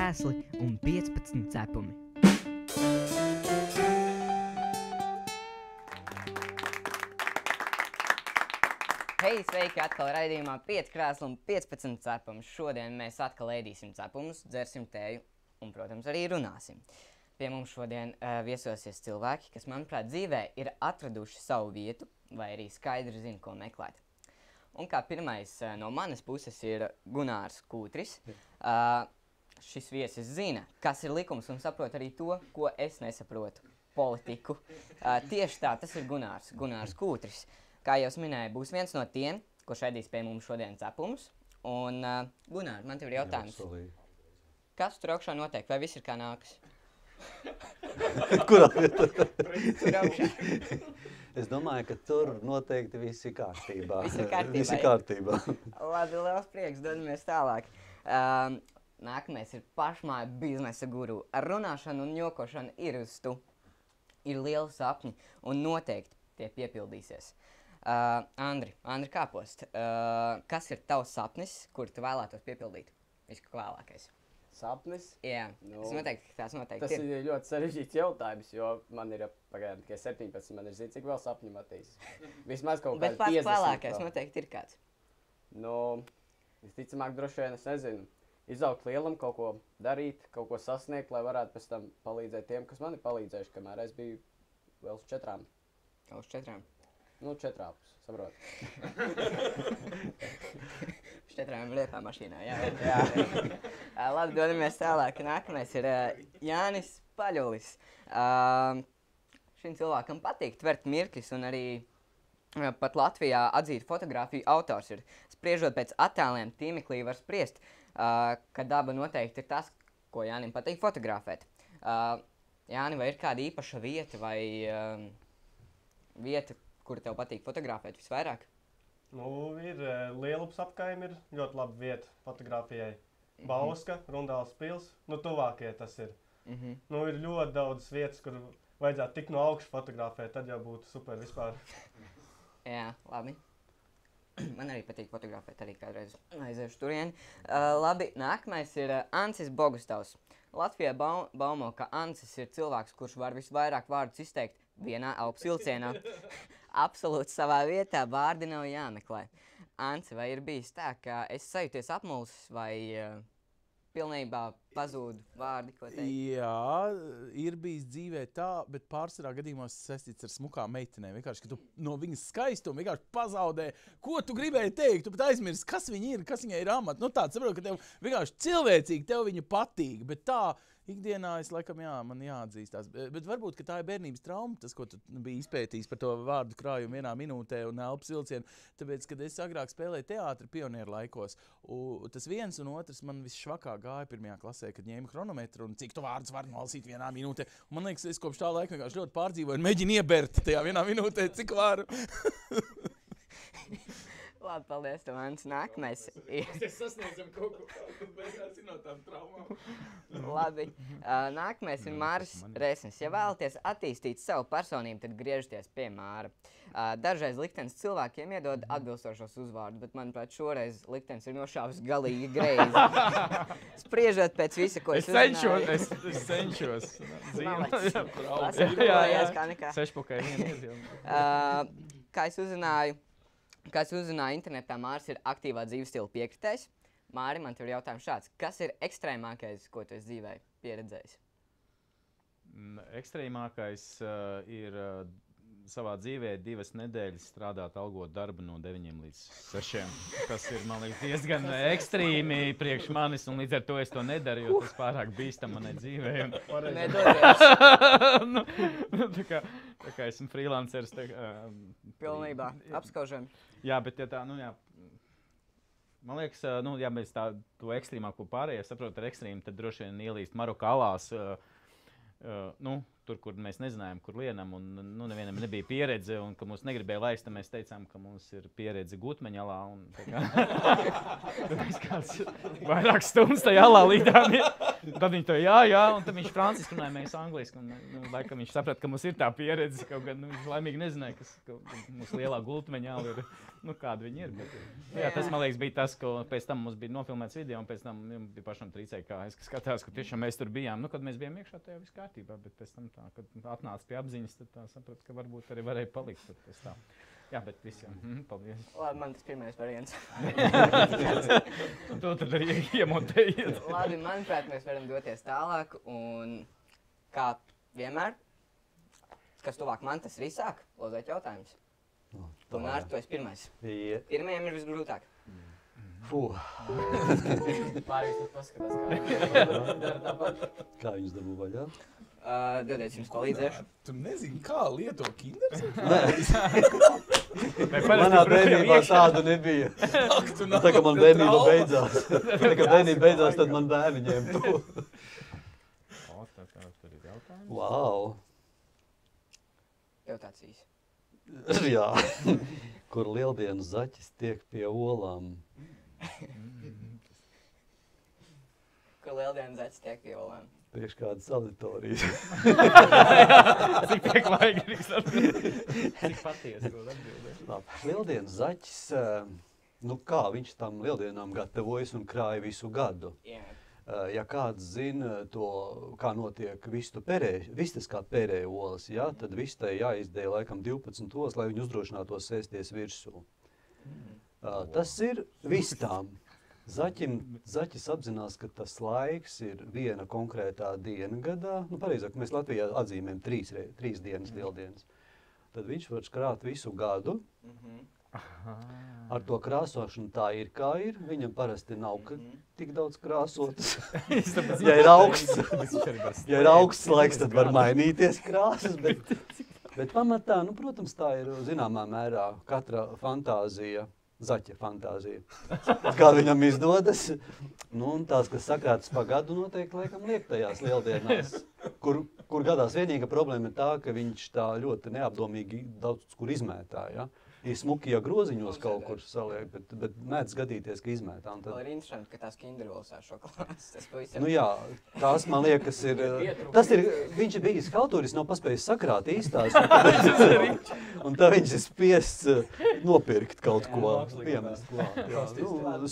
krēsli un 15 cepumi. Hei, sveiki atkal raidījumā 5 krēsli un 15 cepumi. Šodien mēs atkal ēdīsim cepumus, dzersim tēju un, protams, arī runāsim. Pie mums šodien viesosies cilvēki, kas, manuprāt, dzīvē ir atraduši savu vietu vai arī skaidri zina, ko meklēt. Un kā pirmais no manas puses ir Gunārs Kūtris. Šis viesis zina, kas ir likums un saprot arī to, ko es nesaprotu – politiku. Tieši tā, tas ir Gunārs Kūtris. Kā jau es minēju, būs viens no tiem, kurš ēdīs pie mums šodien cepumus. Un, Gunār, man tev ir jautājums. Kas tur augšā notiek? Vai viss ir kā nākas? Kurā vietā? Tur augšā. Es domāju, ka tur noteikti viss ir kārtībā. Viss ir kārtībā, Viss ir kārtībā. Labi, liels prieks, dodamies tālāk. Nākamais ir pašmāju biznesa guru. Ar runāšanu un ņokošanu ir uz tu. Ir lieli sapņi un noteikti tie piepildīsies. Andri Kāpost, kas ir tavs sapnis, kur tu vēlētos piepildīt? Viskavēlākais. Sapnis? Jā, es noteikti, tās noteikti ir. Tas ir ļoti sarežģīts jautājums, jo man ir pagaidām tikai 17, man ir zini, cik vēl sapņi matīs. Vismaz kaut kāds 50. Bet pats vēlākais noteikti ir kāds? Nu, visticamāk, droši vien es nezinu. Izaugt lielam, kaut ko darīt, kaut ko sasniegt, lai varētu pēc tam palīdzēt tiem, kas man ir palīdzējuši, kamēr es biju vēl uz 4. Uz 4? Nu, 4, saprot. Uz 4 liepā mašīnā, jā. Labi, dodamies tālāk. Nākamais ir Jānis Paļulis. Šim cilvēkam patīk tvert mirkļus un arī pat Latvijā atzīt fotogrāfiju autors ir. Spriežot pēc attēliem, tīmeklī var spriest, ka daba noteikti ir tas, ko Jānim patīk fotografēt. Jāni, vai ir kāda īpaša vieta vai vieta, kur tev patīk fotografēt visvairāk? Nu, ir Lielupas apkaime, ir ļoti laba vieta fotografijai. Bauska, Rundāls pils, nu tuvākie tas ir. Nu, ir ļoti daudz vietas, kur vajadzētu tik no augšu fotografēt, tad jau būtu super vispār. Jā, labi. Man arī patīk fotografēt, arī kādreiz aiziešu turieni. Labi, nākamais ir Ancis Bogustavs. Latvijā baumo, ka Ancis ir cilvēks, kurš var visvairāk vārdus izteikt vienā elpas-vilcienā. Absolūti savā vietā vārdi nav jāmeklē. Anci, vai ir bijis tā, ka esi sajūties apmulsis vai pilnībā pazūd vārdi, ko teikt? Jā, ir bijis dzīvē tā, bet pārsvarā gadījumos saistīts ar smukām meitenēm. Vienkārši, ka tu no viņas skaistumu vienkārši pazaudē, ko tu gribēji teikt, tu pat aizmirsti, kas viņa ir, kas viņai ir amats. Nu tāds, saprot, ka tev vienkārši cilvēcīgi tev viņa patīk, bet tā ikdienā es laikam, jā, man jāatzīstās. Bet varbūt, ka tā ir bērnības trauma, tas, ko tu biji izpētījis par to vārdu krājumu vienā minūtē un elpas vilcienu, tāpēc, kad es agrāk spēlēju teātri pionieru laikos, tas viens un otrs man visšvakāk gāja 1. klasē, kad ņēma chronometru un cik tu vārdus var nolasīt vienā minūtē. Un man liekas, es kopš tā laika vienkārši ļoti pārdzīvoju un mēģinu iebert tajā vienā minūtē, cik varu. Labi, paldies, tev, Ants. Nākamais ir... Mēs sasniedzam kaut ko, bet beigās ir no tām traumām. Labi. Nākamais ir Māris Resnis. Ja vēlaties attīstīt savu personību, tad griežaties pie Māra. Dažreiz liktenis cilvēkiem iedod atbilstošos uzvārdus, bet, manuprāt, šoreiz liktenis ir nošāvis galīgi greizi. Spriežot pēc visa, ko es uzzināju. Es cenšos. Jā, kā nekā. Sešpakai vien ir. Kā es uzzināju internetā, Māris ir aktīvā dzīves stila piekritējs. Māri, man tev ir jautājums šāds. Kas ir ekstrēmākais, ko tu esi dzīvē pieredzējis? Ekstrēmākais ir savā dzīvē 2 nedēļas strādāt algot darbu no 9 līdz 6. Tas ir, man liekas, diezgan ekstrīmi priekš manis, un līdz ar to es to nedaru, jo tas pārāk bīstam manai dzīvē. Nedodies. Tā kā esmu freelanceris. Pilnībā. Apskaužami. Jā, bet ja tā, nu jā. Man liekas, ja mēs to ekstrīmāko pārējie saprotu ar ekstrīmu, tad droši vien ielīst Maroku alās. tur, kur mēs nezinājām, kur lienam, un nu, nevienam nebija pieredze, un ka mūs negribēja laist, tad mēs teicām, ka mums ir pieredze Gutmeņalā, un mēs kāds vairāk stundas tajā alā līdām. Tad viņi to jā, un tad viņš franciski runāja, mēs angliski, un laikam viņš saprat, ka mums ir tā pieredze, kaut gan viņš laimīgi nezināja, ka mums lielā Gutmeņala ir, nu kāda viņi ir. Bet, jā, tas, man liekas, bija tas, ko pēc tam mums bija nofilmēts video, un pēc tam bija pašam trīcēja, kā es skatās, ka tiešām mēs tur bijām. Nu, kad mēs bijām iekšā, tajā viss kārtībā, bet pēc tam tā, kad atnāca pie apziņas, tad tā sapratu, ka varbūt arī varēja palikt tur pēc tā. Jā, bet visiem, paldies. Labi, man tas pirmais variants. To tad arī iemontējiet. Labi, manuprāt, mēs varam doties tālāk, un kā vienmēr, kas tuvāk man, tas arī sāk lozēt jautājumus. Un ar to es pirmais. Pirmajam ir visgrūtāk. Pārējais tas paskatās, kā dara tāpat. Kā viņus dabū vaļā? Dodiet, jums palīdzēšu. Tu nezini, kā lieto kinders? Manā bērnībā tādu nebija. Tā kā man bērnība beidzās. Tā kā bērnība beidzās, tad man bērni ņēma to. Tur ir jautājums. Wow. Tev tāds īsi. Jā. Kur lieldienu zaķis tiek pie olām. Kur lieldienu zaķis tiek pie olām. Priekš kādas auditorijas. Cik tiek vajag, cik patiesi to atbildē. Lieldienu zaķis, nu kā viņš tam lieldienām gatavojas un krāja visu gadu. Ja kāds zina to, kā notiek vistas kā perē olas, ja, tad vistai jāizdēja laikam 12 olas, lai viņi uzdrošinātos sēsties virsū. Tas ir vistām. Zaķis apzinās, ka tas laiks ir viena konkrētā diena gadā. Nu, pareizāk, mēs Latvijā atzīmējam 3 dienas lieldienas. Tad viņš var krāt visu gadu. Ar to krāsošanu tā ir, kā ir. Viņam parasti nav tik daudz krāsotas. Ja ir augsts laiks, tad var mainīties krāsas, bet pamatā, nu, protams, tā ir zināmā mērā katra fantāzija. Zaķa fantāzija. Kā viņam izdodas, nu, un tās, kas sakrātas pa gadu, noteikti laikam liek tajās lieldienās, kur gadās vienīga problēma ir tā, ka viņš tā ļoti neapdomīgi daudz kur izmētā, ja? Ir smuki, ja groziņos kaut kur saliek, bet mēdz gadīties, ka izmētā. Tad... Vēl ir interesanti, ka tās kinderolas ar šokolādes. Nu jā, tās man liekas ir... Viņš ir bijis kauturis, nav paspējis sakrāt īstās. Un tā viņš ir spiests nopirkt kaut ko. Piemest klāt.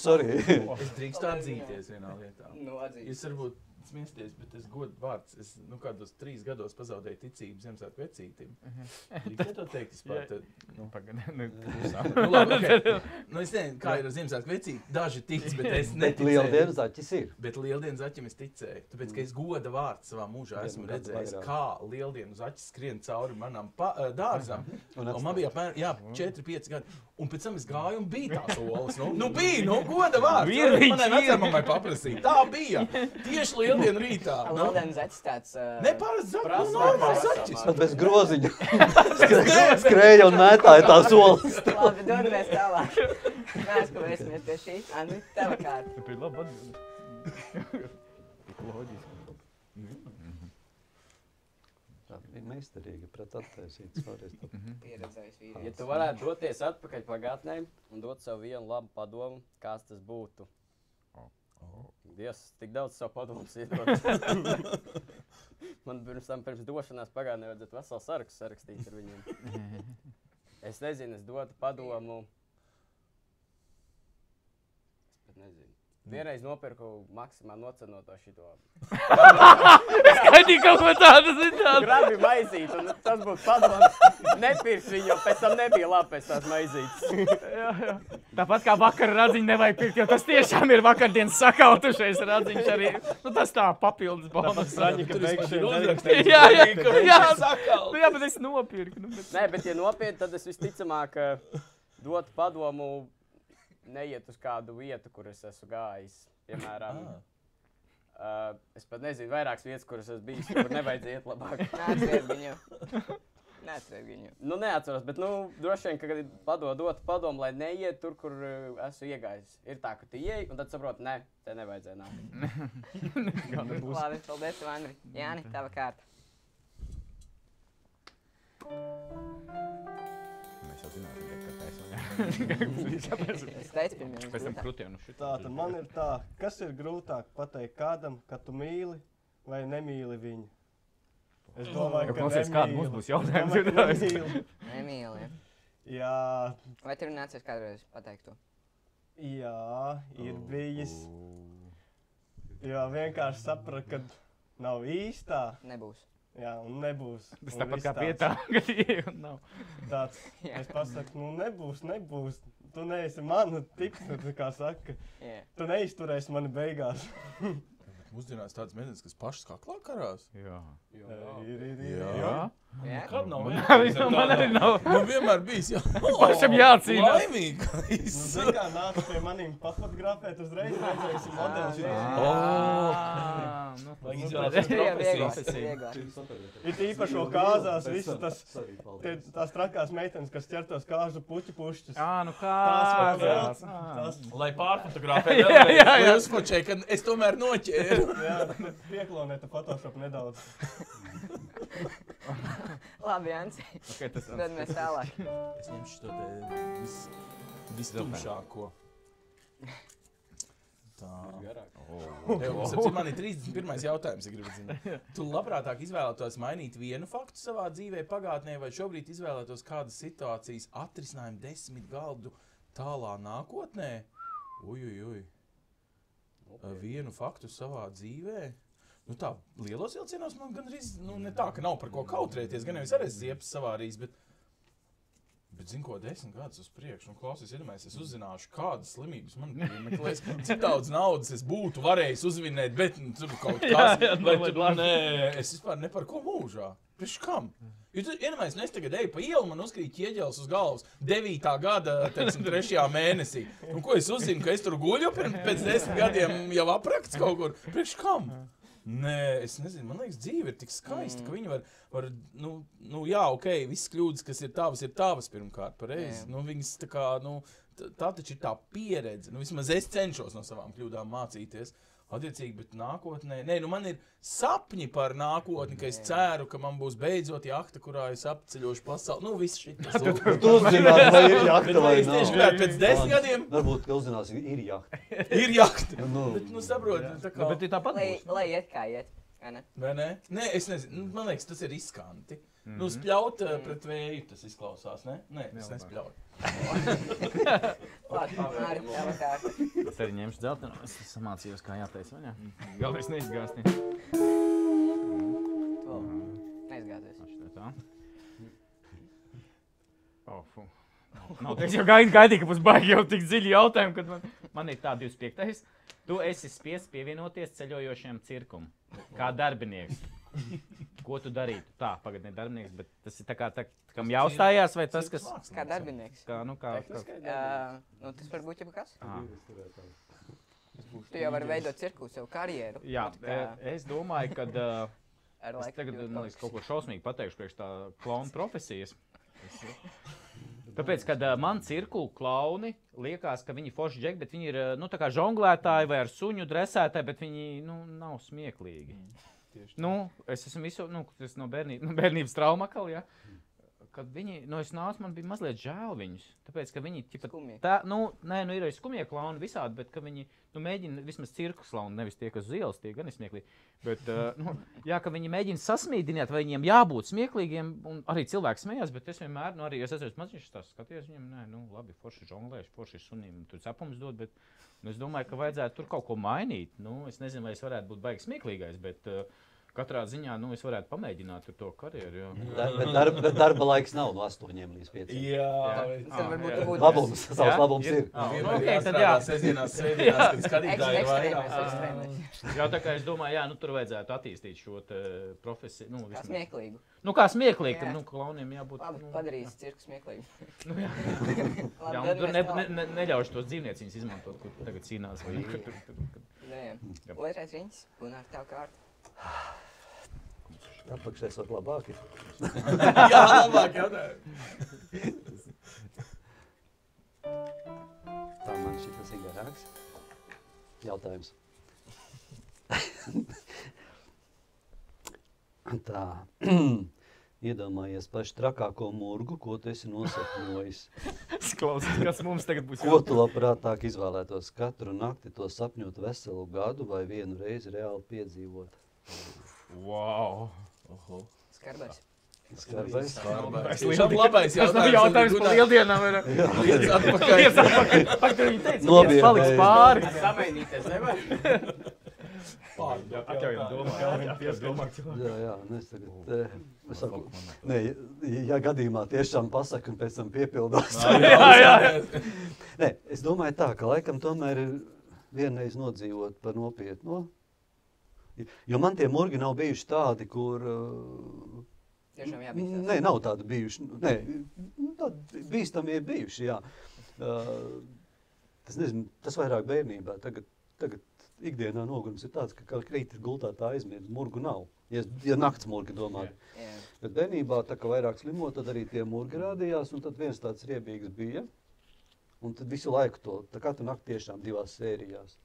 Sorry. Es drīkstu atzīties vienā lietā. Nu, atzīst. Es varbūt smiesties, bet es godu vārds. Es kādos 3 gados pazaudēju ticību Ziemassvētku vecītim. Drīkst to teikt vispār? Nu labi, okay. Nu es nezinu, kā ir ar Ziemassvētku vecīti. Daži tic, bet es neticēju. Bet lieldienu zaķis ir. Bet lieldienu zaķim es ticēju. Tāpēc, ka es goda vārds savā mūžā esmu redzējis, kā lieldienu zaķis skrien cauri manam dārzam. Un man bija apmēram 4-5 gadi. Un pēc tam es gāju un bija tās olas. Nu bija, goda vārds. Manai vecāmai paprasīja. Tā bija. Tieši lieldienu rītā. Lieldienu zaķis tāds... Neparasti zaķis. Normāls zaķis. Pat bez groziņa. Skrēja un mētāja tās olas. Labi, dodamies tālāk. Neaizkavēsimies pie šī. Andri, tava kārta. Tā bija laba atbilde. Tik loģiski. Tā bija meistarīga pret attaisītas vēlreiz. Pieredzējis vīrietis. Ja tu varētu doties atpakaļ pagātnē un dot sev vienu labu padomu, kāds tas būtu? Dievs, tik daudz savu padomus iedod. Man pirms došanās pagātnē vajadzētu veselu sarakstu sarakstīt ar viņiem. Es nezinu, es dotu padomu. Es pat nezinu. Vienreiz nopirku maksimā nocenoto šito. Skaidīgi kaut ko tādu zināt. Grabi maizīt, un tas būtu padoms. Nepirkt viņu, jo pēc tam nebija labi pēc tās maizītes. Jā. Tāpat kā vakar radziņu nevajag pirkt, jo tas tiešām ir vakardienas sakautušais radziņš arī. Nu tas tā papildus bonus. Raņika beigšana. Jā, bet es nopirku. Nē, bet ja nopietni, tad es visticamāk dotu padomu neiet uz kādu vietu, kur es esmu gājis. Piemēram, es pat nezinu, vairākas vietas, kuras esmu bijis, kur nevajadzēja iet labāk. Neatceries viņu. Nu, neatceros, bet, droši vien, ka dot padomu, lai neiet tur, kur esmu iegājis. Ir tā, ka tu ieej, un tad saproti, ne, te nevajadzēja nākt. Labi, paldies tev, Andri. Jāni, tava kārta. Mēs jau zināsim, ka taisam. Es teicu pirmie. Pēc tam krutiem, nu šitā. Tā, tad man ir tā, kas ir grūtāk pateikt kādam, ka tu mīli vai nemīli viņu? Es domāju, ka Klausies, kāda mums būs jautājums? Nemīli, ja. Jā, Vai tev ir nācies kādreiz pateikt to? jā, ir bijis. Jo vienkārši sapratu, ka nav īstā. Nebūs. Jā, un nebūs. Tas Un tāpat viss kā tāds- pietā, kad ieju un nav. Tāds, Jā. es pasaku, nu nebūs. Tu neesi mana tips, kā saka. Jā. Tu neizturēsi mani beigās. Mūsdienās tādas meitenes, kas pašas kaklā karās. Jā. Ir. Jā. Jā. Kad nav? Man arī nav. Man vienmēr bijis, jā. Pašam jācīnās. Laimīgais. Nu, zini, kā nāc pie manīm pafotografēt, uzreiz redzēsi modeļus. Nu, Lai Jā, izvēlētos vieglāk, profesiju. vieglāk. Ir īpašo kāzās, visas tās trakās meitenes, kas ķer tos kāžu puķu pušķus. Nu Tās kāds. tās, Lai pārfotografē Jā, vēlreiz, jā, jā. lai uzfočē, ka es tomēr noķēru. jā, pieklonēta Photoshop nedaudz. Labi, Janci. Okay, tas Tad mēs tālāk. Es ņemšu to te vistumšāko. Tā. Man ir 31. jautājums, ja gribat zināt. Tu labprātāk izvēlētos mainīt vienu faktu savā dzīvē pagātnē, vai šobrīd izvēlētos kādas situācijas atrisinājumu 10 gadu tālā nākotnē? Uj. Vienu faktu savā dzīvē? Nu tā, lielos vilcienos man gandrīz, ne tā, ka nav par ko kautrēties, gan jau es arī ziepes savārījis, bet zinu, ko 10 gadus uz priekšu, klausies, iedomājies, es uzzināšu, kādas slimības man piemeklēs, cik daudz naudas es būtu varējis uzvinēt, bet tur kaut kas, vai tur, nē, es vispār ne par ko mūžā. Priekš kam? Jo tu iedomājies, es tagad eju pa ielu, man uzkrīt ķieģelis uz galvas 9. gada, teiksim, 3. mēnesī. Un ko es uzzinu, ka es tur guļu pēc 10 gadiem jau aprakts kaut kur? Priekš kam? Nē, es nezinu, man liekas, dzīve ir tik skaista, ka viņi var jā, ok, visas kļūdas, kas ir tavas pirmkārt, pareizi. Viņas tā kā, tā taču ir tā pieredze. Vismaz es cenšos no savām kļūdām mācīties. Attiecīgi, bet nākotnē, man ir sapņi par nākotni, ka es ceru, ka man būs beidzot jahta, kurā es apceļošu pasauli. Viss šitas. Tu uzzināsi, vai ir jahta vai Es nav. tieši gribētu pēc 10 gadiem Varbūt, ka uzzināsi, ir jahta. ir jahta. Nu, Bet, saproti, tā kā... Bet ir tāpat būs. Lai iet kā iet. Vai ne? Vai ne? Nē, es nezinu. Man liekas, tas ir riskanti. Spļaut pret vēju tas izklausās, ne? Nē, es nespļauju. Labi, Māri, tev kārta. Es arī ņemšu dzeltenu. Es samācījos, kā jātaisa, vai ne? Galvenais neizgāsti. Neizgāzies. Tā. Nav teiks, jau gaidīju, ka būs baigi jau tik dziļi jautājumi, kad man ir tā 25. Tu esi spiests pievienoties ceļojošiem cirkum, kā darbinieks. Ko tu darītu? Tā, pagad ne darbinieks, bet tas ir tā kā, kam jāuzstājās, vai tas, kas... Kā darbinieks. Kā, Tas var būt jau kas? Tu jau vari veidot cirku savu karjeru. Jā, es domāju, kad... Ar Es laiku tagad, kļūt man liekas, kaut kaut ko šausmīgi pateikšu priekš tā klauna profesijas. Tāpēc, kad man cirku klauni liekas, ka viņi forši džeki, bet viņi ir, tā kā žonglētāji vai ar suņu dresētāji, bet viņi, nav smieklīgi. Es esmu visu, tas no bērnības trauma atkal, ja? Kad viņi, es nācu, man bija mazliet žēl viņus, tāpēc, ka viņi, Skumji. ir skumie klauni visādi, bet ka viņi, mēģina vismaz cirkus klauni, nevis tie, kas uz ielas, tie gan ir smieklīgi, bet, jā, ka viņi mēģina sasmīdināt, vai viņiem jābūt smieklīgiem, un arī cilvēki smējās, bet es vienmēr, arī es esmu maziņš tās skaties viņiem, labi, forši žonglēši, forši sunīm, tur cepums dod, bet, es domāju, ka vajadzētu tur kaut ko mainīt, es nezinu, vai es varētu būt baigi smieklīgais, bet, katrā ziņā, es varētu pamēģināt ar to karjeru, Bet darba laiks nav no 8 līdz 5. Jā, Tad varbūt tu būtu Labums, savs labums ir. Ok, tad jā. Sēdienās, kad skatītāji ir vairāk. ekstrēmais. Jā, tā kā es domāju, tur vajadzētu attīstīt šo te profesiju. Kā Vismaz. smieklīgu. Kā smieklīgi, Jā. tad, klauniem jābūt. Labi, padarīs cirku smieklīgu. Jā, Labi, un tad tur mēs tālāk. neļaušu tos dzīvnieciņus izmantot, kur tagad cīnās. Vai, Jā. Otrais riņķis, un ar tev kārtu. Apakšē esot labāki. Jā, labāk jautājumi. Tā man šitas ir garāks. Jautājums. Tā. Iedomājies pašu trakāko murgu, ko tu esi nosapņojis. Klausies, kas mums tagad būs Ko tu labprātāk izvēlētos katru nakti to sapņot veselu gadu vai vienu reizi reāli piedzīvot? Wow! Skarbais. Skarbais. Labais jautājums par lieldienām ir. Liec atpakaļ. Pak, tu viņi teica, Nobiedēji. paliks pāri. Samainīties nevar. Atļaujam domāt. Jā, es tagad, es saku, nē, ja gadījumā tiešām pasaka un pēc tam piepildās. Nē, es domāju tā, ka laikam tomēr ir vienreiz nodzīvot par nopietno. Jo man tie murgi nav bijuši tādi, kur... Tiešām jābīstās. Nē, nav tādi bijuši. Nē, tādi bīstami ir bijuši, jā. Tas nezinu, tas vairāk bērnībā. Tagad ikdienā nogurums ir tāds, ka krīt ir gultā tā aizmirst, murgu nav. Ja nakts murgi domāt. Bet bērnībā, tā kā vairāk slimo, tad arī tie murgi rādījās, un tad viens tāds riebīgs bija. Un tad visu laiku to, tā katru nakti tiešām 2 sērijās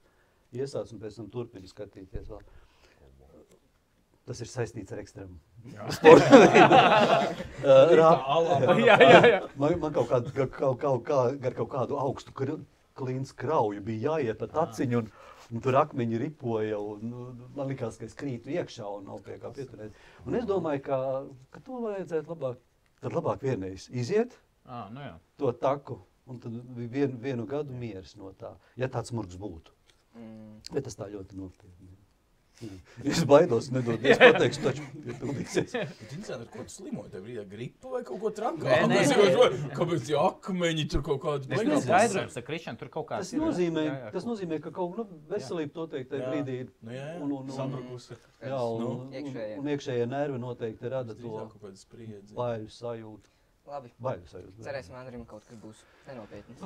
iesāc un pēc tam turpini skatīties vēl. Tas ir saistīts ar ekstrēmu. Man kaut kādu augstu klīns krauju bija jāiet ar taciņu, un tur akmeņi ripoja, un man likās, ka es krītu iekšā un nav pie kā pieturēt. Un es domāju, ka to vajadzētu labāk vienreiz iziet to taku, un tad vienu gadu mieres no tā, ja tāds murgs būtu. Bet tas tā ļoti nopietni. Es baidos, nedodies pateikšu, taču piepildīsies. Bet interesanti, ar ko tu slimoji? Tev ir gripa vai kaut ko trakā? Nē. Kāpēc tie akmeņi tur kaut kādu... Es nezinu, skaidrojums ar Krišanu, tur kaut kāds Tas nozīmē, ka kaut veselība noteikti brīdī ir sabrukusi. Jā, un iekšējie nervi noteikti rada to baiļu sajūtu. Labi. Baiļu sajūtu. Cerēsim, Andrim kaut kas būs nenopietnis.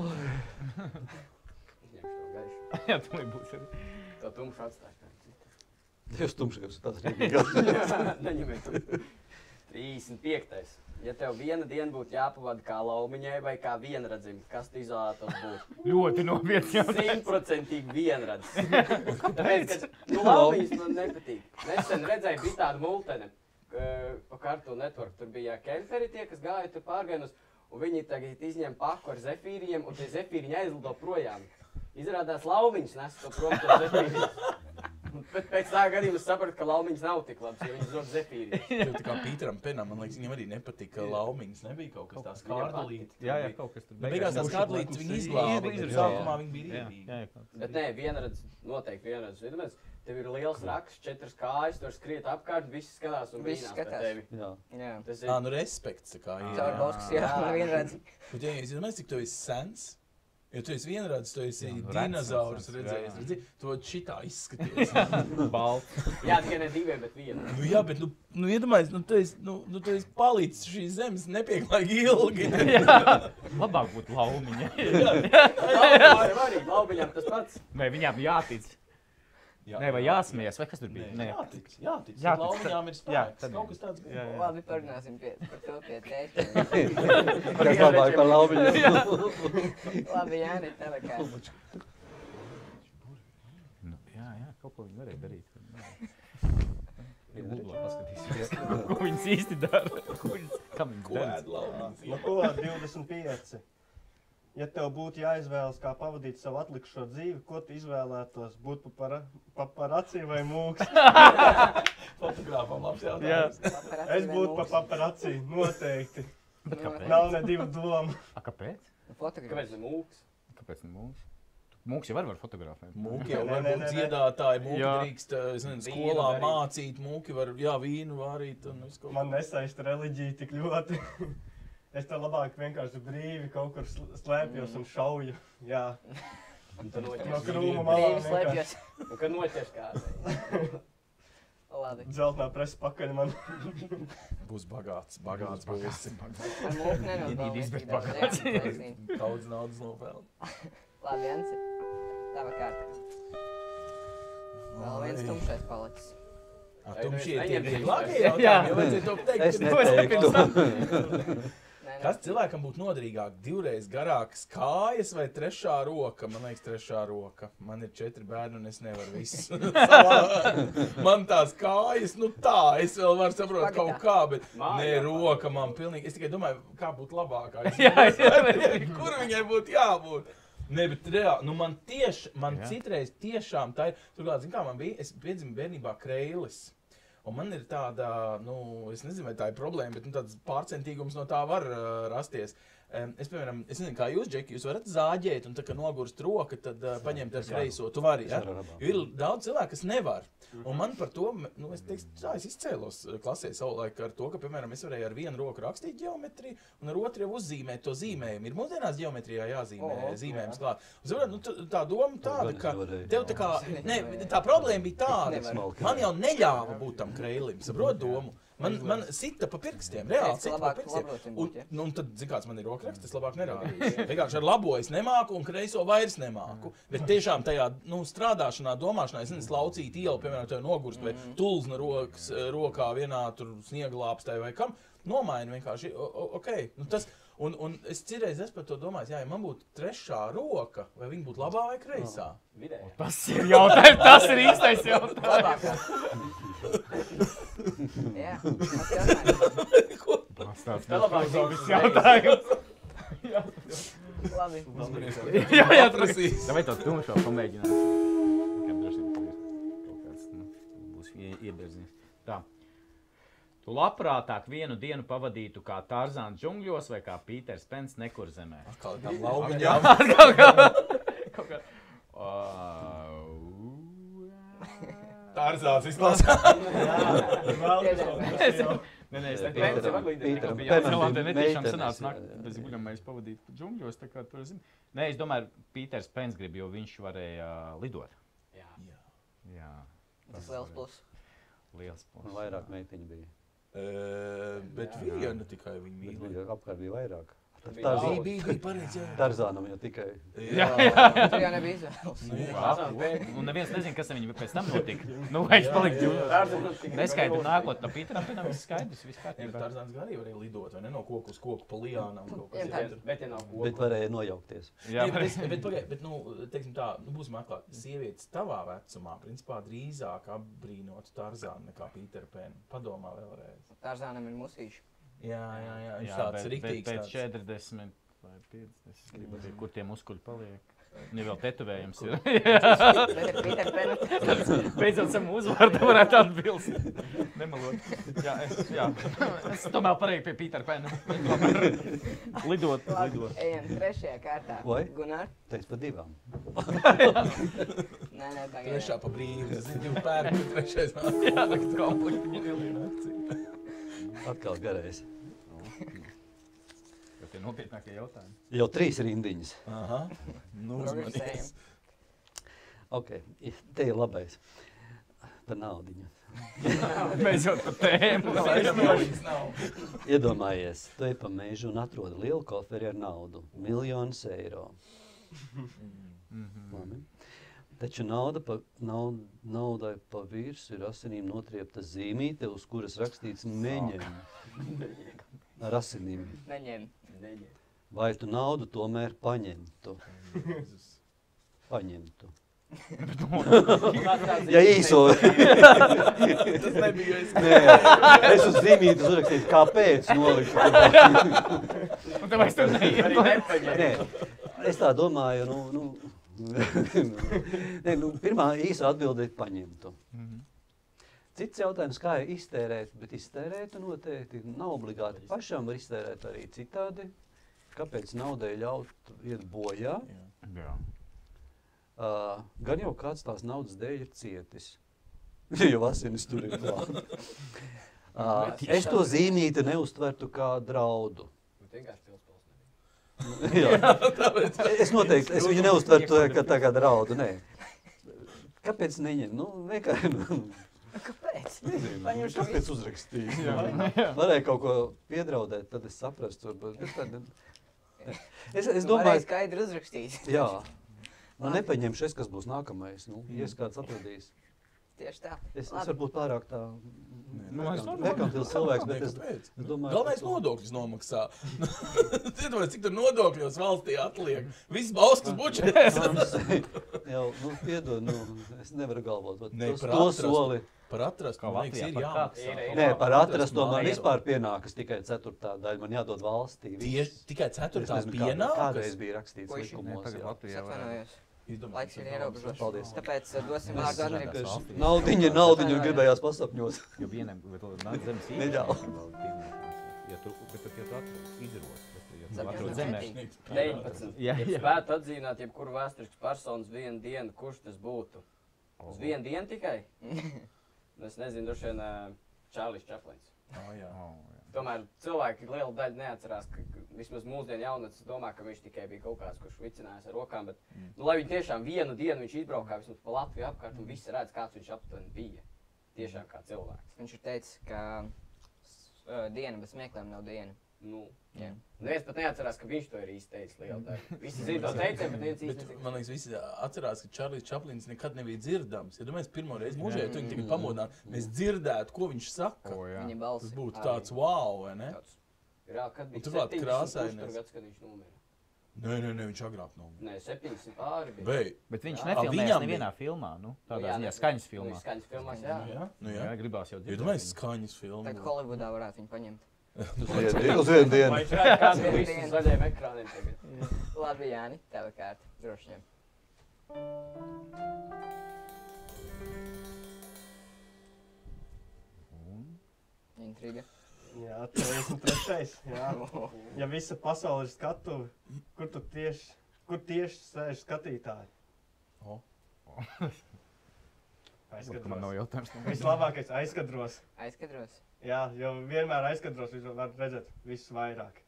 Jā, tu būs arī. Tā tumšu atstāj. Dievs tumšs, tāds riebīgās. Neņemiet tu. 35. Ja tev viena diena būtu jāpavada kā laumiņai vai kā vienradzim, kas tu izvēlētos būt? Ļoti nopietni jautājums. 100% vienradzis. Tāpēc, ka laumiņas man nepatīk. Nesen redzēju, bija tāda multene pa Cartoon Network. Tur bija kemperi tie, kas gāja tur pārgainus, un viņi tagad izņem paku ar zefīriem, un tie zefīriņi aizlido projām. Izrādās laumiņas nes to prom to zefīriņus. Bet pēc tā gadījuma es sapratu, ka laumiņas nav tik labs, jo viņas dod zefīri. Tev tā kā Pīteram Penam, man liekas, viņam arī nepatika, ka laumiņas nebija kaut kas tās kārdulīti. Jā, kaut kas tur. Beigās tās kārdulītes viņi izglāba, sākumā viņi bija riebīgi. Bet nē, vienradz, noteikti vienradz. Iedomājies, tev ir liels raks, 4 kājas, tur skriet apkārt, visi skatās un brīnās pēc tevi. Jā. Nu respekts, tā kā. Caur Boskas, jā, vienradz. Bet ja es iedomājies, cik tu esi sens, jo tu esi vienradz, tu esi dinozaurus redzējis, redzi, tu šitā izskaties. Balt. Jā, tikai ne 2, bet 1. Nu jā, bet nu iedomājies, tu esi palicis šīs zemes nepieklājīgi ilgi. Labāk būtu laumiņa. Arī laumiņām tas pats. Vai viņām jātic? Nē, vai jāsmies, vai kas tur bija? Jātic. Laumiņām ir spēks, kaut kas tāds bija. Labi, parunāsim par to pie tēšiem. Kas labāk par laumiņu? Labi, Jāni, tava kā. Jā, kaut ko viņi varēja darīt. Googlā paskatīsimies, ko viņas īsti dara. Kam viņas dara? Nu ko, 25. Ja tev būtu jāizvēlas, kā pavadīt savu atlikušo dzīvi, ko tu izvēlētos? Būt paparacī vai mūks? Fotogrāfam labs jautājums. Es būtu paparacī, noteikti. Bet kāpēc? Nav ne 2 domu. Kāpēc? Kāpēc ne mūks? Kāpēc ne mūks? Mūks jau var fotografēt. Mūki jau var būt dziedātāji, mūki drīkst, skolā mācīt, mūki var, vīnu varīt un visu kaut. Man nesaista reliģija tik ļoti. Es te labāk vienkārši brīvi kaut kur slēpjos un šauju. Jā. No krūma malām slēpjos. Un kad noķers kādā. Labi. Dzeltenā presa pakaļ man. Būs bagāts būs. Ar mūku nenodbalnīs tik daudz. Daudz naudas nopelna. Labi, Jansi, tava kārta. Vēl viens tumšais palicis. Tumšie ir tie vieglākie jautājumi, jo vajadzēja to teikt. Es neteiktu. Nē, Kas cilvēkam būtu noderīgāk? 2 reizes garākas kājas vai 3. roka? Man liekas, 3. roka. Man ir 4 bērni un es nevaru visu. Man tās kājas, nu tā, es vēl varu saprot kaut kā, bet ne roka man pilnīgi. Es tikai domāju, kā būtu labākā. Kur viņai būtu jābūt? Ne, bet reāli, nu man citreiz tiešām tā ir. Turklāt, zin kā man bija, es piedzimu bērnībā kreilis. Un man ir tāda, nu, es nezinu, vai tā ir problēma, bet tāds pārcentīgums no tā var rasties. Es, piemēram, es nezinu, kā jūs, Džeki, jūs varat zāģēt un tā, ka nogurst roka, tad paņemt ar kreiso. Tu vari, ja? Jo ir daudz cilvēku, kas nevar. Un man par to, nu, es teiktu, tā, es izcēlos klasē savulaik ar to, ka, piemēram, es varēju ar vienu roku rakstīt ģeometriju un ar otru jau uzzīmēt to zīmējumu. Ir mūsdienās ģeometrijā jāzīmē zīmējums klāt. Un, saprot, nu, tā doma tāda, ka tev tā kā, ne, tā problēma bija tāda, man jau neļāva būt tam kreilim, saprot domu? Man sita pa pirkstiem, reāli sita pa pirkstiem. Un tad, zin kāds man ir rokraksts, es labāk nerādīšu. Vienkārši ar labo es nemāku un kreiso vairs nemāku. Bet tiešām tajā, nu, strādāšanā, domāšanā, es nezinu, slaucīt ielu, piemēram, tev nogurst vai tulzna rokā vienā tur snieglāpstē vai kam, nomaini vienkārši, okei. Nu, tas, un es citreiz par to domāju, jā, ja man būtu 3. roka, vai viņa būtu labā vai kreisā? Tas ir jautājums, tas ir īstais jautājums. Jā, tas jautājums. Tas tāds filozofisks jautājums. Labi. Jā, atprasīs. Vai to tumšo pamēģināt? Kā droši vien kaut kāds, nu, būs iebirznieks. Tā. Tu labprātāk vienu dienu pavadītu kā Tarzāns džungļos vai kā Pīters Pens nekur zemē? Atkal kā laumiņām. Kaut kā. Tarzāns izklausās. Nē, es Pīteram netīšām bija sanāca nākt meitenes, bez guļamais pavadīt džungļos, tā kā tur zinu. Nē, es domāju, Pīters Pens grib, jo viņš varēja lidot. Jā. Tas liels plus. Liels plus. Vairāk meitiņu bija. Bet viena tikai viņa Bet mīl. bija apkārt bija vairāk. Bija pareizi, jā. Tarzānam jau tikai. Tur jau nebija izvēles. Un neviens nezin, kas ar viņu pēc tam notika. Nu, vai viņš palika džungļos. Neskaidri nākot no Pīteram Penam, viss skaidrs, viss kārtībā. Tarzāns arī varēja lidot, vai ne? No koku uz koku pa liānām. Bet varēja nojaukties. Jā, Bet, nu, teiksim tā, nu, būsim atklāti. Sievietes tavā vecumā, principā, drīzāk apbrīnotu Tarzānu nekā Pīteru Penu. Padomā vēlreiz. Tārzānam ir musīši. Jā, viņš tāds riktīgs. Pēc 40 vai 50, gribat, kur tie muskuļi paliek. Nu, vēl tetovējums ir. Bet ir Pīter Pena. Beidzot savu uzvārdu varētu atbilst. Nemalot. Jā. Es tomēr pareizi pie Pītera Pena. Lidot. Ejam 3. kārtā. Vai? Gunār? Teic pa 2. Nē, pagaidām. Trešā pa brīvi, tas ir 2 pērku, trešais nāk. Jā, tagad komplekti. Atkal garais. Jo tie nopietnākie jautājumi. Jau 3 rindiņas. Aha, nu uzmanies. Ok, te ir labais. Par naudiņu. Beidzot par tēmu. Iedomājies, tu ej pa mežu un atrodi lielu koferi ar naudu. 1 000 000 eiro. Labi. Taču naudai pa virsu ir asinīm notriepta zīmīte, uz kuras rakstīts neņem. Ar asinīm. Neņem. Vai tu naudu tomēr paņemtu? Paņemtu. Ja īso. Tas nebija es. Nē, es uz zīmītes uzrakstīju, kāpēc noliku. Un tev es tur neiet. Nē, es tā domāju, Nē, pirmā īsa atbilde ir paņemtu. Cits jautājums, kā ir iztērēt, bet iztērēt noteikti nav obligāti. Pašam var iztērēt arī citādi. Kāpēc naudai ļaut iet bojā? Jā. Gan jau kāds tās naudas dēļ ir cietis. Jo asinis tur ir klāt. Es to zīmīti neuztvertu kā draudu. Jā. Es noteikti, es viņu neuztvertu kā tā kā draudu, nē. Kāpēc neņem? Nu, vienkārši. Kāpēc? Nezinu, kāpēc uzrakstīju? Varēja kaut ko piedraudēt, tad es saprastu. Es domāju... Varēja skaidri uzrakstīt. Jā. Nu, nepaņemšu es, kas būs nākamais. Nu, ja es kāds atradīs. Tieši tā. Es Labi. varbūt pārāk tā normāli. nekantils cilvēks, bet Kāpēc? es domāju, Galvenais nodokļus nomaksā. Iedomājies, cik tur nodokļos valstī atliek. Viss Bauskas budžets. jau, piedod, es nevaru galvot. Ne, Tos- par To atrastu. soli. Par atrastu, Kā man liekas, Latvijā ir par jāmaksā. Nē, par atrasto atrastu man man vispār pienākas tikai 4. daļa. Man jādod valstī. Tieši tikai Es 4. nezinu, pienākas. Kādreiz bija rakstīts Puiši, likumos. jā. Es atvainojos. Izdomājies, Laiks ir ka ierobežots. Paldies. Tāpēc dosim vārdu Andrim. Naudiņu gribējās pasapņot. Jo vienam, bet nāk zemes Neļauj. Ja tu atrod izrot, ja tu Saprotu, atrod zemē. 19. Jā, Ja jā. spētu atzīmēt jebkuru vēsturisku personu uz vienu dienu, kurš tas būtu? Uz vienu dienu tikai? Es nezinu, droši vien Čārlis Čaplins. Jā. Tomēr cilvēki liela daļa neatcerās, ka vismaz mūsdienu jaunatnes domā, ka viņš tikai bija kaut kāds, kurš vicinājās ar rokām, bet, lai viņi tiešām vienu dienu viņš izbraukā vismaz pa Latviju apkārt un visi redz, kāds viņš aptuveni bija. Tiešām kā cilvēks. Viņš ir teicis, ka diena bez smiekliem nav diena. Nu, Jā. neviens pat neatcerās, ka viņš to ir īsti teicis liela daļa. Visi zina to teicienu, bet neviens īsti Bet, nezina. man liekas, visi atcerās, ka Čārlis Čaplins nekad nebija dzirdams. Ja domājies, pirmo reizi mūžā, ja tu viņu tagad pamodinātu, mēs dzirdētu, ko viņš saka. Viņa balss. Tas būtu tāds wow, vai ne? Jā, kad bija turklāt 70 krāsainais. puštur gads, kad viņš nomira. Nē, viņš agrāk nav. Nē, 70 pāri bija. Beig. Bet viņš Jā. nefilmēs Viņam nevienā filmā, nu, tādā Jā, ziņā ne- skaņas Nu, filmā. Skaņas filmās, jā. Jā, nu Jā, jā. gribās jau Ja dzirdēt. domājies, skaņas filmu. Tagad Holivudā varētu viņu paņemt. Uz vienu dienu. Vai viņš redz kādu no visiem zaļajiem ekrāniem tagad? Labi, Jāni, tava kārta. Droši vien. Intriga. Jā, 43. Jā. Ja visa pasaule ir skatuve, kur tieši sēž skatītāji? O. Man nav jautājums. Vislabākais aizkadros. Aizkadros. Jā, jo vienmēr aizkadros var redzēt visu vairāk.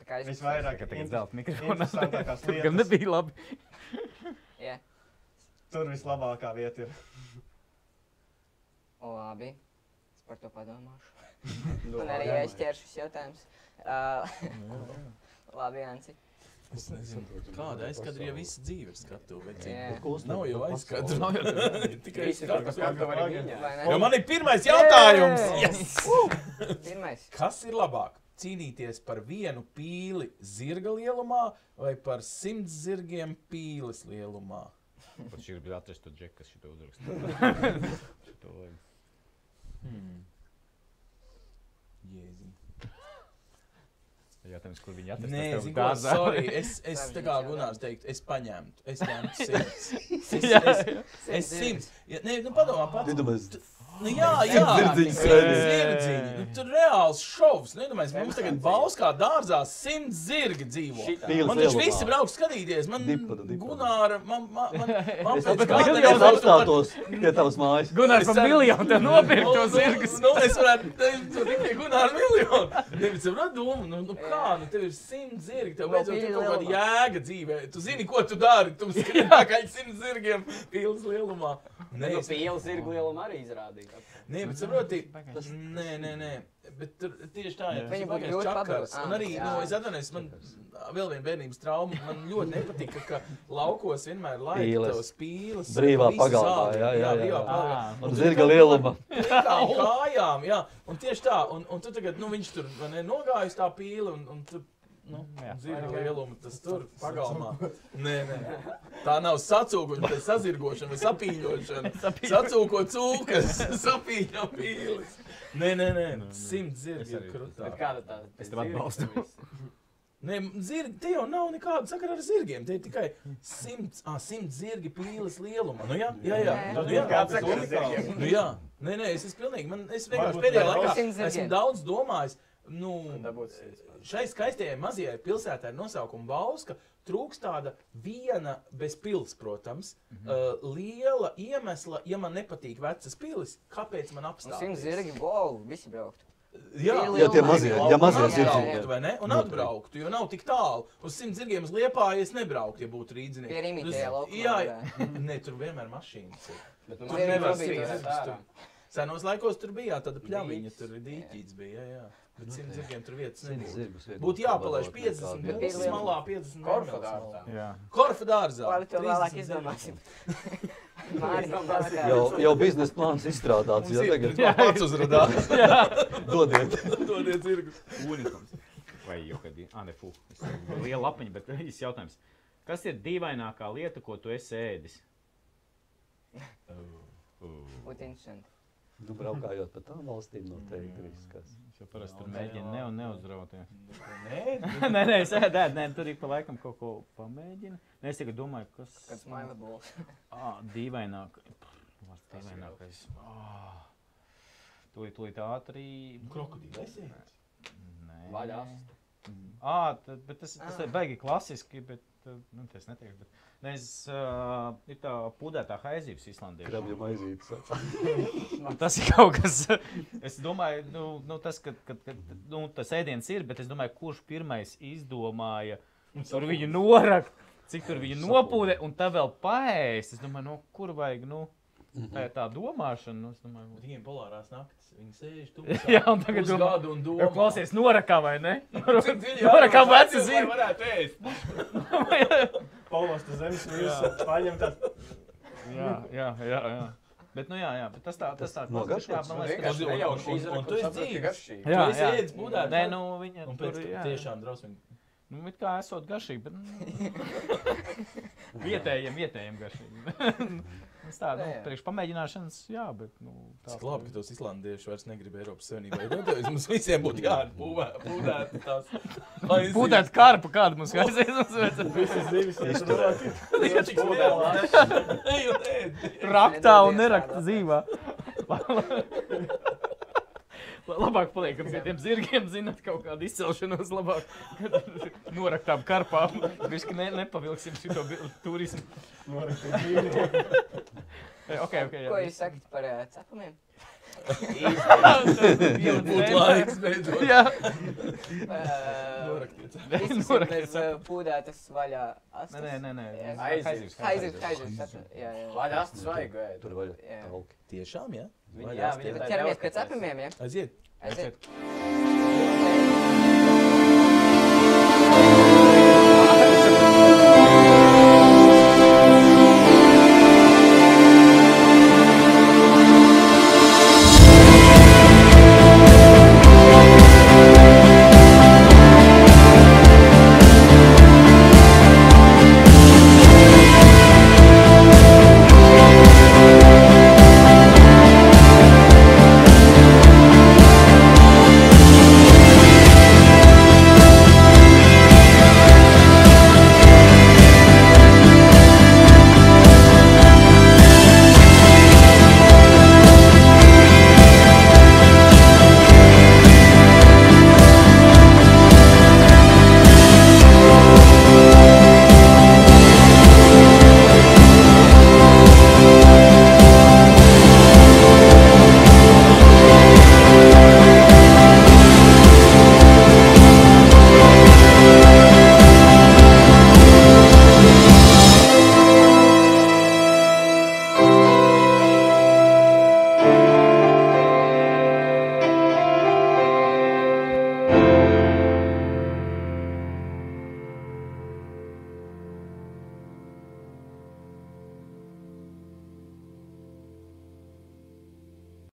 Tā kā Visvairāk Tagad zelta mikrofonā. interesantākās Tur gan lietas. nebija labi. Jā. Tur vislabākā vieta ir. Labi. Es par to padomāšu. Un arī aizķeršu šis jautājums. Labi, Janci. Es nezinu, kāda aizkadra, ja visa dzīve ir skatu. Jā. Nav jau aizkadra. Nav jau Tikai Visi tur, kas skatu. skatu arī viņa. Vai ne? Jo man ir pirmais jautājums. Yes! Pirmais. Kas ir labāk? Cīnīties par vienu pīli zirga lielumā vai par 100 zirgiem pīles lielumā? Pat šī ir atrast to džeku, kas šito uzraksta. Šito vajag. Jēziņ. Jautājums, kur viņi atrast. Nē, tas tev zinu, ko, dārzā. sorry, es Sarežģīts tā kā jautājums. Gunārs teikt, es paņemtu 100. Jā. Es 100. Nē, nu padomā pats. Iedomājies, Nu jā, zirdziņu zirdziņi. Nu, tur reāls šovs. Nedomājies, mums tagad Bauskā dārzā 100 zirgi dzīvo. Šitā. Pīles Man taču lielumā. visi brauc skatīties. Man Diplodu. Gunāra, man Es pēc es kāda apstātos pie tavas mājas. Gunārs par miljonu tev nopirkt to zirgus. Nu, es varētu teikt, tu tikai Gunāra miljonu. Nevis saprāt domu, nu kā, nu tev ir 100 zirgi, tev Vēl beidzot ir pīļi kaut kāda lielumā. jēga dzīvē. Tu zini, ko tu dari, tu skrien pakaļ 100 zirgiem pīles lielumā. Nē, Nu, es- pīles zirgu lielumu arī izrādīja. Nē, bet saproti, nē, bet tur tieši tā, ja Viņu tas būtu ir grūti čakars. pabarot. Un arī, Jā. nu, es atvainojos, man vēl viena bērnības trauma, man ļoti nepatika, ka laukos vienmēr laika Pīles. tos pīles. Brīvā visu pagalmā, zāli. jā. brīvā pagalmā. Un zirga lieluma. Tām kājām, jā. Un tieši tā, un tu tagad, nu, viņš tur, vai ne, nogājis tā pīle, un tu, nu, Jā. zirga lieluma, tas tur pagalmā. Nē. Tā nav sacūkuņa, bet sazirgošana vai sapīļošana. Sacūko cūkas, sapīļo pīles. Nē, 100 zirgi ir krutā. Bet kāda tā? Es tev atbalstu. Nē, zirgi, te jau nav nekāda sakara ar zirgiem. Te ir tikai 100 zirgi pīles lieluma. Nu jā. Nu, jā. Kāds sakara ar zirgiem? Nu jā. Nē, es esmu pilnīgi, es vienkārši pēdējā laikā 100 zirgiem. esmu daudz domājis, nu, Dabūt šai skaistajai mazajai pilsētai ar nosaukumu Bauska trūks tāda viena bez pils, protams, liela iemesla, ja man nepatīk vecas pilis, kāpēc man 100 apstāties. zirgi, wow, visi brauktu. Jā, Ja tie mazie, ja mazie atbrauktu, zirdziņi. vai ne? Un atbrauktu, jo nav tik tālu. Uz 100 zirgiem uz Liepāju es nebrauktu, ja būtu rīdzinieki. Pie Rimitēja laukumā Jā, ne, tur vienmēr mašīnas ir. Bet Tur nevar Zirgi skriet. ārā. Senos laikos tur bija tāda pļaviņa, tur dīķīts bija, jā. Bet 100 zirgiem tur vietas 100 nebūtu. zirgus vieglāk Būtu jāpalaiž pabarot 50 nekā mūsu liela. malā, 50 Korfu Nermels dārzā. malā. Jā. Korfu dārzā. Labi, to vēlāk 30 izdomāsim. zirgi. Māris, Jau biznesa plāns izstrādāts, ja tagad Pats uzradās. dodiet. Dodiet zirgus. Unikums. Vai jau kad ir? Ne, fu. Liela lapiņa, bet īsts jautājums. Kas ir dīvainākā lieta, ko tu esi ēdis? būtu interesanti. Nu, braukājot pa tām valstīm noteikti riskas. Es jau parasti tur mēģinu neuzraut. Jā. Nē, Nē, es ēdētu, tur ik pa laikam kaut ko pamēģinu. Nē, es tagad domāju, kas... Kāds mailabols. Dīvainākais. Tūlīt ātri... krokodīli esi? Nē. Vaļās. Bet tas ir baigi klasiski, bet... Nu, tas neteikšu, bet... Ir tā pūdētā haizības islandiešu. Krabju maizītes. Tas ir kaut kas... Es domāju, tas, ka tas ēdiens ir, bet es domāju, kurš pirmais izdomāja tur viņu norakt, cik tur viņu nopūdē, un tā vēl paēst. Es domāju, kur vajag, tā ir tā domāšana. Es domāju, Viņiem polārās naktis, viņi sēž tu. jā, un tagad Pusgadu un domā. Klausies, norakā vai ne? Norakā Norakā veci zina. Varētu ēst. Paulos, tas zemes vīrs paņem tā. Jā. Bet, jā, bet tas tā. Nogaršots? Jā, man liekas, Vienkārši nejauši un tu esi dzīves. garšīgi. Jā, Tu esi jā. ēdis pūdētā? Nē, viņa Un tur, pēc jā. tiešām drausmīgi. It kā esot garšīgi, bet vietējiem garšīgi. Es tā, priekš pamēģināšanas, jā, bet, Cik labi, ka tos islandieši vairs negrib Eiropas Savienībā. Mums visiem būtu jāpūdēt tās. Pūtēt karpu, kādu mums vajadzēs. Visas zivis Liečīgs pūdēt. Ej un ēd. Raktā un nerakta dzīvā. Labāk paliekam pie tiem zirgiem, zināt, kaut kādu izcelšanos labāk. Noraktām karpām. Višķi nepavilksim šito turismu. Okay, jā. Ko jūs sakat par cepumiem? Būtu laiks beidzot. Jā. Noraktiet. Visas bez pūdētas vaļā astas. Nē. Haizivs. Jā. Vaļā astas vajag ēd. Tur vaļ Jā. tauki. Tiešām, jā? Jā, Bet ķeramies pie cepumiem, jā? Aiziet. Aiziet.